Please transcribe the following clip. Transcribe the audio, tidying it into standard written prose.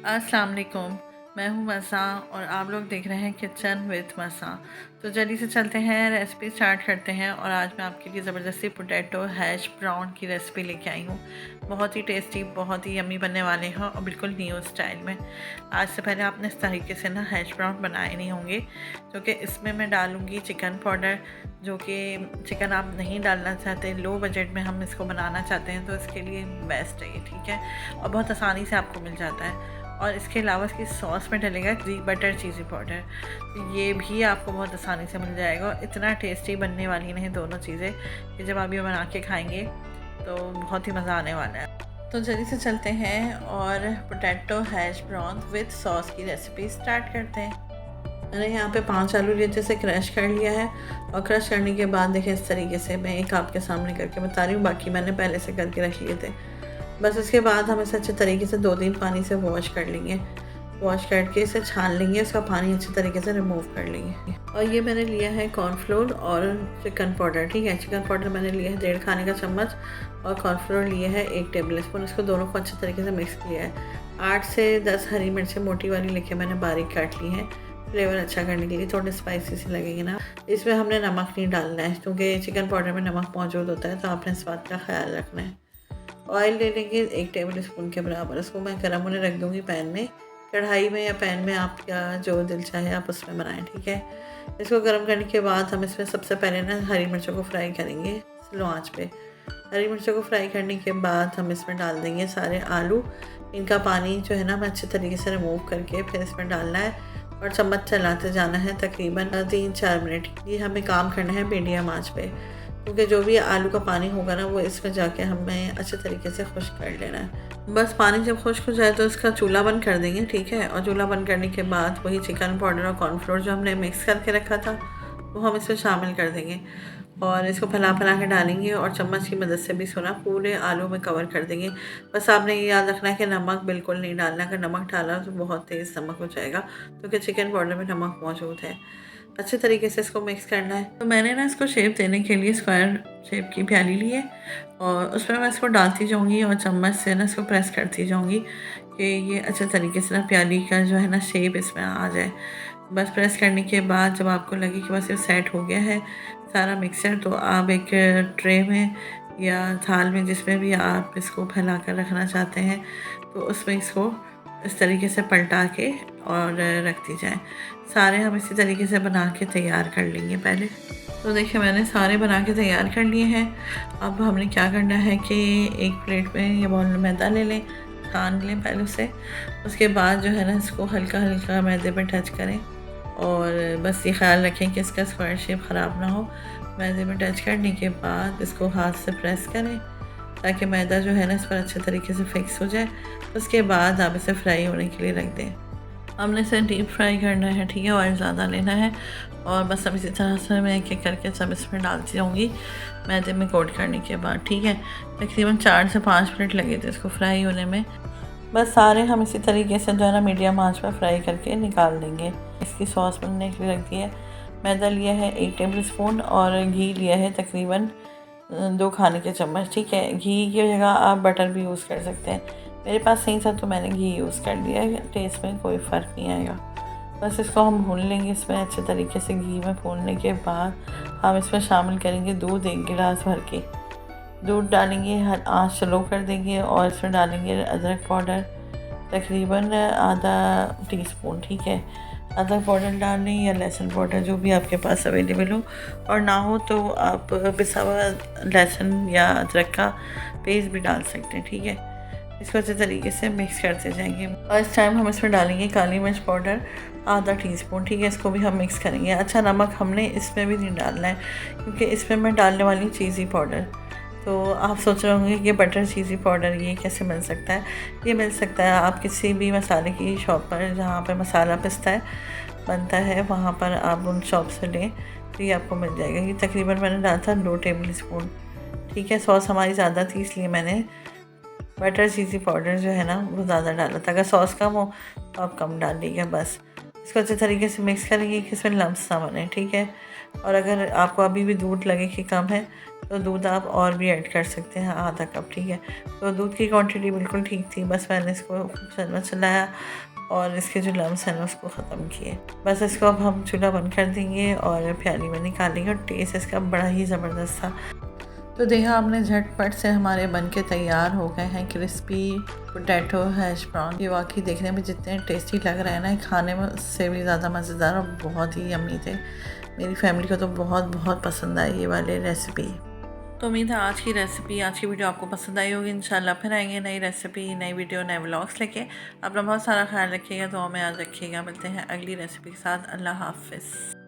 अस्सलाम वालेकुम। मैं हूँ मसा और आप लोग देख रहे हैं किचन विद मसा। तो जल्दी से चलते हैं, रेसिपी स्टार्ट करते हैं। और आज मैं आपके लिए ज़बरदस्ती पोटैटो हैश ब्राउन की रेसिपी लेके आई हूँ। बहुत ही टेस्टी, बहुत ही यम्मी बनने वाले हैं और बिल्कुल न्यू स्टाइल में। आज से पहले आपने इस तरीके से ना हैश ब्राउन बनाए नहीं होंगे, क्योंकि इसमें मैं डालूँगी चिकन पाउडर, जो कि चिकन आप नहीं डालना चाहते, लो बजट में हम इसको बनाना चाहते हैं, तो इसके लिए बेस्ट है ये, ठीक है। और बहुत आसानी से आपको मिल जाता है। और इसके अलावा इसकी सॉस में डलेगा बटर चीज़ी पाउडर, तो ये भी आपको बहुत आसानी से मिल जाएगा। और इतना टेस्टी बनने वाली हैं दोनों चीज़ें कि जब आप ये बना के खाएंगे तो बहुत ही मज़ा आने वाला है। तो जल्दी से चलते हैं और potato hash brown with sauce की रेसिपी स्टार्ट करते हैं। मैंने यहाँ पे 5 आलू लिए, जैसे क्रश कर लिया है। और क्रश करने के बाद देखें, इस तरीके से मैं एक आपके सामने करके बता रही हूँ, बाकी मैंने पहले से करके रख लिए थे। बस इसके बाद हम इसे अच्छे तरीके से 2-3 पानी से वॉश कर लेंगे। वॉश करके इसे छान लेंगे, उसका पानी अच्छे तरीके से रिमूव कर लेंगे। और ये मैंने लिया है कॉर्नफ्लोर और चिकन पाउडर, ठीक है। चिकन पाउडर मैंने लिया है 1.5 खाने का चम्मच और कॉर्नफ्लोर लिया है 1 टेबल स्पून। इसको दोनों को अच्छे तरीके से मिक्स किया है। 8 से 10 हरी मिर्चें मोटी वाली लेके मैंने बारीक काट ली हैं, फ्लेवर अच्छा करने के लिए। थोड़े स्पाइसी से लगेंगे ना। इसमें हमने नमक नहीं डालना है, क्योंकि चिकन पाउडर में नमक मौजूद होता है, तो आपने स्वाद का ख्याल रखना है। ऑयल ले लेंगे 1 टेबल स्पून के बराबर। उसको मैं गर्म होने रख दूँगी पैन में, कढ़ाई में या पैन में, आपका जो दिल चाहे आप उसमें बनाएं, ठीक है। इसको गर्म करने के बाद हम इसमें सबसे पहले ना हरी मिर्चों को फ्राई करेंगे स्लो आंच पे। हरी मिर्चों को फ्राई करने के बाद हम इसमें डाल देंगे सारे आलू। इनका पानी जो है ना, मैं अच्छे तरीके से रिमूव करके फिर इसमें डालना है और चम्मच चलाते जाना है तकरीबन 3-4 मिनट। ये हमें काम करना है मीडियम आंच पे, क्योंकि जो भी आलू का पानी होगा ना, वो इसमें जाके हमें अच्छे तरीके से खुश्क कर लेना है। बस पानी जब खुश्क हो जाए तो इसका चूल्हा बंद कर देंगे, ठीक है। और चूल्हा बंद करने के बाद वही चिकन पाउडर और कॉर्नफ्लोर जो हमने मिक्स करके रखा था, वो हम इसमें शामिल कर देंगे और इसको फैला के डालेंगे और चम्मच की मदद से भी इसको ना पूरे आलू में कवर कर देंगे। बस आपने ये याद रखना है कि नमक बिल्कुल नहीं डालना। अगर नमक डाला तो बहुत तेज़ नमक हो जाएगा, क्योंकि चिकन पाउडर में नमक मौजूद है। अच्छे तरीके से इसको मिक्स करना है। तो मैंने ना इसको शेप देने के लिए स्क्वायर शेप की प्याली ली है और उसमें मैं इसको डालती जाऊँगी और चम्मच से ना इसको प्रेस करती जाऊँगी कि ये अच्छे तरीके से ना प्याली का जो है ना शेप इसमें आ जाए। बस प्रेस करने के बाद जब आपको लगे कि बस ये सेट हो गया है सारा मिक्सचर, तो आप एक ट्रे में या थाल में, जिसमें भी आप इसको फैला कर रखना चाहते हैं, तो उसमें इसको इस तरीके से पलटा के और रख दी जाए। सारे हम इसी तरीके से बना के तैयार कर लेंगे पहले। तो देखिए, मैंने सारे बना के तैयार कर लिए हैं। अब हमने क्या करना है कि एक प्लेट में ये बॉल मैदा ले लें, छान लें पहले उसे। उसके बाद जो है ना, इसको हल्का हल्का मैदे पे टच करें और बस ये ख़्याल रखें कि इसका स्क्वायर शेप ख़राब ना हो। मैदे में टच करने के बाद इसको हाथ से प्रेस करें ताकि मैदा जो है ना इस पर अच्छे तरीके से फिक्स हो जाए। उसके बाद आप इसे फ्राई होने के लिए रख दें। हमने इसे डीप फ्राई करना है, ठीक है। ऑयल ज़्यादा लेना है और बस अब इसी तरह से मैं एक एक करके सब इसमें डालती जाऊँगी मैदे में कोट करने के बाद, ठीक है। तकरीबन 4 से 5 मिनट लगे थे इसको फ्राई होने में। बस सारे हम इसी तरीके से जो है ना मीडियम आंच पर फ्राई करके निकाल देंगे। इसकी सॉस बनने के लिए रख दी है। मैदा लिया है 1 टेबल स्पून और घी लिया है तकरीबन 2 खाने के चम्मच, ठीक है। घी की जगह आप बटर भी यूज़ कर सकते हैं। मेरे पास नहीं था तो मैंने घी यूज़ कर लिया है, टेस्ट में कोई फ़र्क नहीं आएगा। बस इसको हम भून लेंगे इसमें अच्छे तरीके से। घी में भूनने के बाद हम इसमें शामिल करेंगे दूध, 1 गिलास भर के दूध डालेंगे, हर आँच स्लो कर देंगे और इसमें डालेंगे अदरक पाउडर तकरीबन आधा टीस्पून, ठीक है। अदरक पाउडर डाल लें या लहसुन पाउडर, जो भी आपके पास अवेलेबल हो, और ना हो तो आप पिसा हुआ लहसुन या अदरक का पेस्ट भी डाल सकते हैं, ठीक है। इसको अच्छे तरीके से मिक्स करते जाएंगे और इस टाइम हम इसमें डालेंगे काली मिर्च पाउडर आधा टीस्पून, ठीक है। इसको भी हम मिक्स करेंगे। अच्छा, नमक हमने इसमें भी नहीं डालना है, क्योंकि इसमें मैं डालने वाली चीज़ी पाउडर। तो आप सोच रहे होंगे कि बटर चीज़ी पाउडर ये कैसे मिल सकता है। ये मिल सकता है आप किसी भी मसाले की शॉप पर, जहाँ पर मसाला पिसता है बनता है, वहाँ पर आप उन शॉप से लें तो ये आपको मिल जाएगा। ये तकरीबन मैंने डाला था 2 टेबल स्पून, ठीक है। सॉस हमारी ज़्यादा थी, इसलिए मैंने बटर चीज़ी पाउडर जो है ना वो ज़्यादा डाला था। अगर सॉस कम हो तो आप कम डालिएगा। बस इसको अच्छे तरीके से मिक्स करेंगे कि इसमें लम्स ना बने, ठीक है। और अगर आपको अभी भी दूध लगे कि कम है तो दूध आप और भी ऐड कर सकते हैं, आधा कप, ठीक है। तो दूध की क्वांटिटी बिल्कुल ठीक थी, बस मैंने इसको खूब चलाया और इसके जो लम्स हैं ना उसको ख़त्म किए। बस इसको अब हम चूल्हा बंद कर देंगे और प्याली में निकालेंगे और टेस्ट इसका बड़ा ही ज़बरदस्त था। तो देखा आपने, झटपट से हमारे बन के तैयार हो गए हैं क्रिस्पी पोटैटो हैश ब्राउन। ये वाकई देखने में जितने टेस्टी लग रहे हैं ना, खाने में उससे भी ज़्यादा मज़ेदार और बहुत ही यम्मी थे। मेरी फैमिली को तो बहुत बहुत पसंद आई ये वाली रेसिपी। तो उम्मीद है आज की वीडियो आपको पसंद आई होगी। इंशाल्लाह फिर आएंगे नई रेसिपी, नई वीडियो, नए व्लॉग्स लेके। अपना बहुत सारा ख्याल रखिएगा, दुआ में याद रखिएगा। मिलते हैं अगली रेसिपी के साथ। अल्लाह हाफ़िज़।